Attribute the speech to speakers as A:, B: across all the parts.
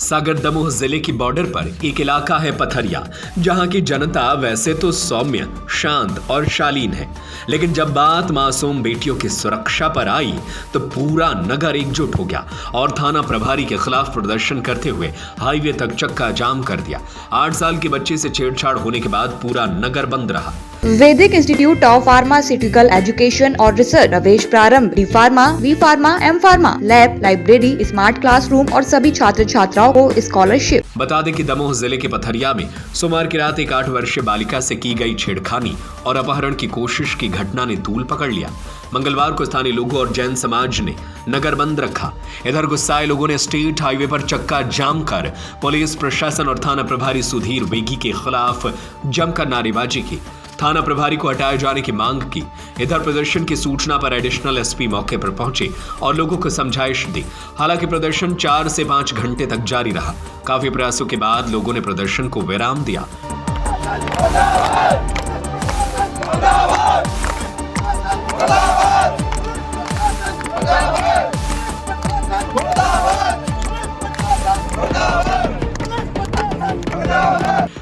A: सागर दमोह जिले की बॉर्डर पर एक इलाका है पथरिया, जहां की जनता वैसे तो सौम्य, शांत और शालीन है, लेकिन जब बात मासूम बेटियों की सुरक्षा पर आई तो पूरा नगर एकजुट हो गया और थाना प्रभारी के खिलाफ प्रदर्शन करते हुए हाईवे तक चक्का जाम कर दिया। 8 साल की बच्ची से छेड़छाड़ होने के बाद पूरा नगर बंद रहा।
B: Vaidik institute of pharmaceutical education और रिसर्च, प्रवेश प्रारंभ, D pharma, B pharma, M pharma, lab, library, smart classroom और सभी छात्र छात्राओं को स्कॉलरशिप।
A: बता दें कि दमोह जिले के पथरिया में सोमवार की रात एक 8 वर्षीय बालिका से की गई छेड़खानी और अपहरण की कोशिश की घटना ने तूल पकड़ लिया। मंगलवार को स्थानीय लोगों और जैन समाज ने नगर बंद रखा। इधर गुस्साए लोगों ने स्टेट हाईवे पर चक्का जाम कर पुलिस प्रशासन और थाना प्रभारी सुधीर वेगी के खिलाफ जमकर नारेबाजी की। थाना प्रभारी को हटाए जाने की मांग की। इधर प्रदर्शन की सूचना पर एडिशनल एसपी मौके पर पहुंचे और लोगों को समझाइश दी। हालांकि प्रदर्शन 4 से 5 घंटे तक जारी रहा। काफी प्रयासों के बाद लोगों ने प्रदर्शन को विराम दिया।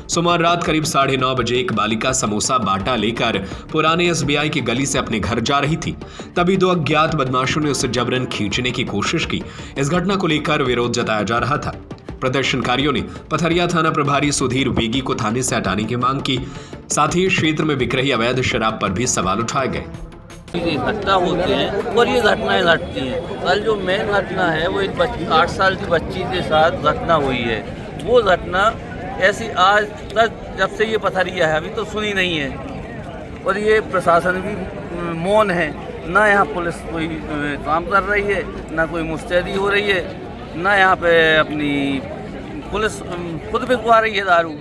A: सोमवार रात करीब 9:30 बजे एक बालिका समोसा बाटा लेकर पुराने एसबीआई की गली से अपने घर जा रही थी। तभी 2 अज्ञात बदमाशों ने उसे जबरन खींचने की कोशिश की। इस घटना को लेकर विरोध जताया जा रहा था। प्रदर्शनकारियों ने पथरिया थाना प्रभारी सुधीर वेगी को थाने से हटाने की मांग की। साथ ही क्षेत्र में बिक रही अवैध शराब पर भी सवाल उठाए गए।
C: घटना होती है और ये घटनाएं घटती हैं। कल जो मेन घटना है वो एक 8 साल की बच्ची के साथ घटना हुई है। वो घटना ऐसी आज तक जब से ये पथरिया है अभी तो सुनी नहीं है और ये प्रशासन भी मौन है। ना यहाँ पुलिस कोई काम कर रही है, ना कोई मुस्तैदी हो रही है, ना यहाँ पे अपनी पुलिस खुद बिकवा रही है दारू,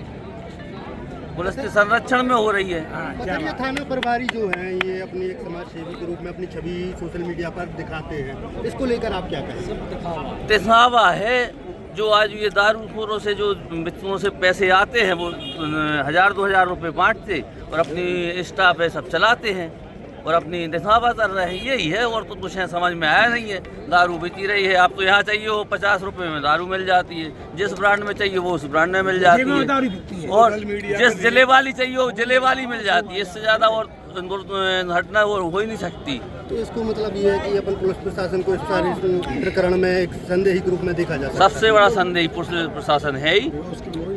C: पुलिस के संरक्षण में हो रही है।
D: पथरिया थाना प्रभारी जो हैं ये अपनी एक समाज सेवी के रूप में अपनी छवि सोशल मीडिया पर दिखाते हैं, इसको लेकर आप क्या कहेंगे?
C: दिखावा है। जो आज ये दारूखोरों से जो बच्चों से पैसे आते हैं वो 1000-2000 रुपये बांटते और अपनी स्टाफ है सब चलाते हैं और अपनी दिखावा कर रहे हैं। यही है और तो कुछ है समझ में आया नहीं है। दारू बेची रही है। आप तो यहाँ चाहिए वो 50 रुपये में दारू मिल जाती है, जिस ब्रांड में चाहिए वो उस ब्रांड में मिल जाती है और जिस जिले वाली चाहिए वो जिले वाली मिल जाती है। इससे ज़्यादा और घटना वो हो ही नहीं सकती।
D: तो इसको मतलब ये है कि अपन पुलिस प्रशासन को इस सारे प्रकरण में एक संदेही के रूप में देखा जा सकता है।
C: सबसे बड़ा संदेही पुलिस प्रशासन है ही।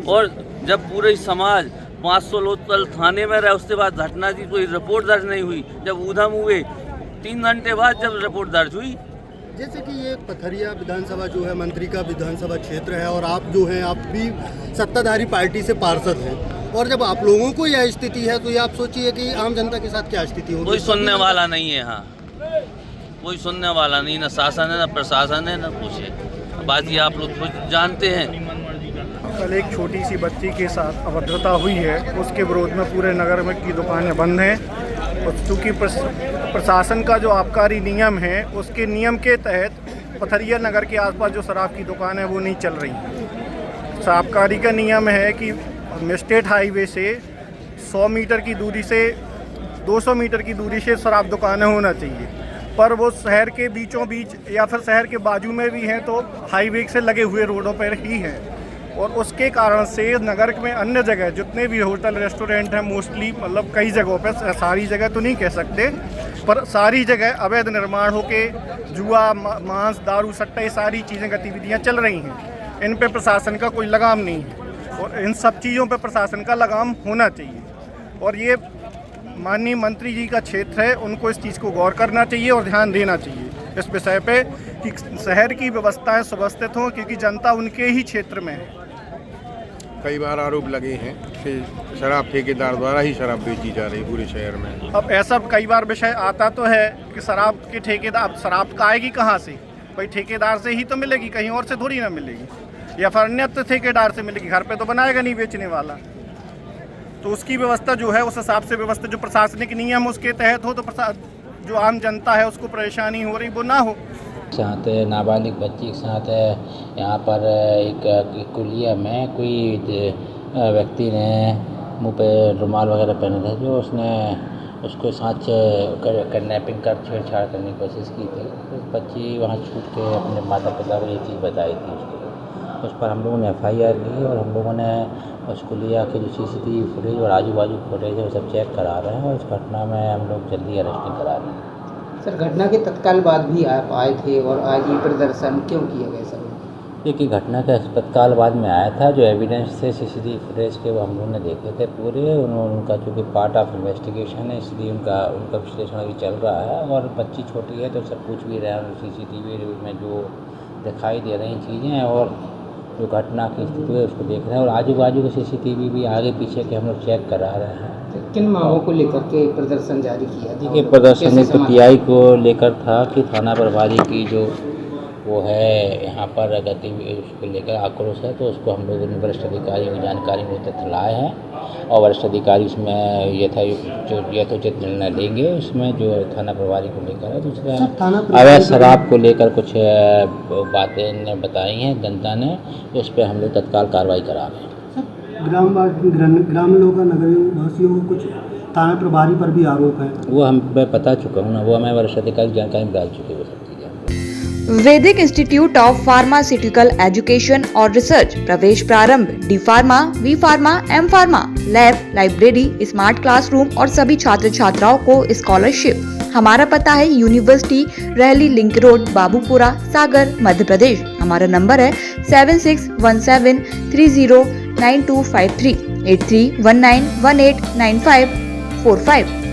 C: और जब पूरे समाज 500 लोग कल थाने में रहे, उसके बाद घटना की कोई रिपोर्ट दर्ज नहीं हुई। जब ऊधम हुए 3 घंटे बाद जब रिपोर्ट दर्ज हुई।
D: जैसे कि ये पथरिया विधानसभा जो है मंत्री का विधानसभा क्षेत्र है और आप जो हैं आप भी सत्ताधारी पार्टी से पार्षद हैं, और जब आप लोगों को यह स्थिति है तो ये आप सोचिए कि आम जनता के साथ क्या स्थिति होगी।
C: कोई सुनने वाला नहीं है। हाँ, कोई सुनने वाला नहीं, ना शासन है ना प्रशासन है ना कुछ है। बाकी आप लोग कुछ जानते हैं।
E: कल एक छोटी सी बच्ची के साथ अभद्रता हुई है, उसके विरोध में पूरे नगर में की दुकानें बंद हैं और चूँकि प्रशासन का जो आबकारी नियम है उसके नियम के तहत पथरिया नगर के आसपास जो शराब की दुकान है वो नहीं चल रही। आबकारी का नियम है कि स्टेट हाईवे से 100 मीटर की दूरी से 200 मीटर की दूरी से शराब दुकानें होना चाहिए, पर वो शहर के बीचों बीच या फिर शहर के बाजू में भी हैं तो हाईवे से लगे हुए रोडों पर ही हैं। और उसके कारण से नगर में अन्य जगह जितने भी होटल रेस्टोरेंट हैं मोस्टली, मतलब कई जगहों पर, सारी जगह तो नहीं कह सकते पर सारी जगह अवैध निर्माण होके जुआ, मांस, दारू, सट्टा, ये सारी चीज़ें गतिविधियां चल रही हैं। इन पे प्रशासन का कोई लगाम नहीं है और इन सब चीज़ों पे प्रशासन का लगाम होना चाहिए। और ये माननीय मंत्री जी का क्षेत्र है, उनको इस चीज़ को गौर करना चाहिए और ध्यान देना चाहिए इस विषय पे कि शहर की व्यवस्थाएं सुव्यवस्थित हों, क्योंकि जनता उनके ही क्षेत्र में है।
F: कई बार आरोप लगे हैं कि शराब ठेकेदार द्वारा ही शराब बेची जा रही पूरे शहर में।
E: अब ऐसा कई बार विषय आता तो है कि शराब के ठेकेदार, शराब का आएगी कहाँ से? भाई ठेकेदार से ही तो मिलेगी, कहीं और से थोड़ी ना मिलेगी, या फिर अन्य ठेकेदार से मिलेगी। घर पे तो बनाएगा नहीं बेचने वाला। तो उसकी व्यवस्था जो है उस हिसाब से व्यवस्था जो प्रशासनिक नियम उसके तहत हो तो जो आम जनता है उसको परेशानी हो रही वो ना हो।
G: साथ नाबालिग बच्ची के साथ यहाँ पर एक कुलिया में कोई व्यक्ति ने मुंह पे रुमाल वगैरह पहने थे, जो उसने उसको साथ किडनैपिंग कर छेड़छाड़ करने की कोशिश की थी। बच्ची वहाँ छूट के अपने माता पिता को ये चीज़ बताई थी उसको। उस पर हम लोगों ने FIR ली और हम लोगों ने उस कुलिया के जो CCTV फुटेज और आजू बाजू फुटेज है वो सब चेक करा रहे हैं और इस घटना में हम लोग जल्दी अरेस्टिंग करा रहे हैं।
H: सर घटना के तत्काल बाद भी आप आए थे और आज ये प्रदर्शन क्यों किया गया सर?
G: देखिए घटना के तत्काल बाद में आया था, जो एविडेंस थे CCTV फुटेज के वो हम लोगों ने देखे थे पूरे। उनका चूँकि पार्ट ऑफ इन्वेस्टिगेशन है इसलिए उनका विश्लेषण अभी चल रहा है और बच्ची छोटी है तो सब पूछ भी रहे हैं CCTV में जो दिखाई दे रही चीज़ें और जो घटना की स्थिति है उसको देख रहे हैं और आजू बाजू के CCTV भी आगे पीछे के हम लोग चेक करा रहे हैं।
H: तो किन मांगों को लेकर के प्रदर्शन जारी किया?
G: देखिए प्रदर्शन एक PI को लेकर था कि थाना प्रभारी की जो वो है यहाँ पर गतिविधि उसको लेकर आक्रोश है, तो उसको हम लोगों ने वरिष्ठ अधिकारियों की जानकारी में तथ्य लाए हैं और वरिष्ठ अधिकारी उसमें यथोचित निर्णय लेंगे। उसमें जो थाना प्रभारी को लेकर है दूसरा अवैध शराब को लेकर कुछ बातें ने बताई हैं जनता ने, तो उस पर हम लोग तत्काल कार्रवाई करा रहे हैं।
D: ग्राम लोगों नगर वासियों को कुछ थाना प्रभारी पर भी आरोप है,
G: वो हम बता चुका हूँ ना, वो हमें वरिष्ठ अधिकारी जानकारी में डाल चुके हो सकती है।
B: Vaidik institute of pharmaceutical education और रिसर्च प्रवेश प्रारंभ D pharma, B pharma, M pharma, lab, library, smart classroom और सभी छात्र छात्राओं को स्कॉलरशिप। हमारा पता है यूनिवर्सिटी रहली लिंक रोड, बाबूपुरा, सागर, मध्य प्रदेश। हमारा नंबर है 7617309253 8319189545।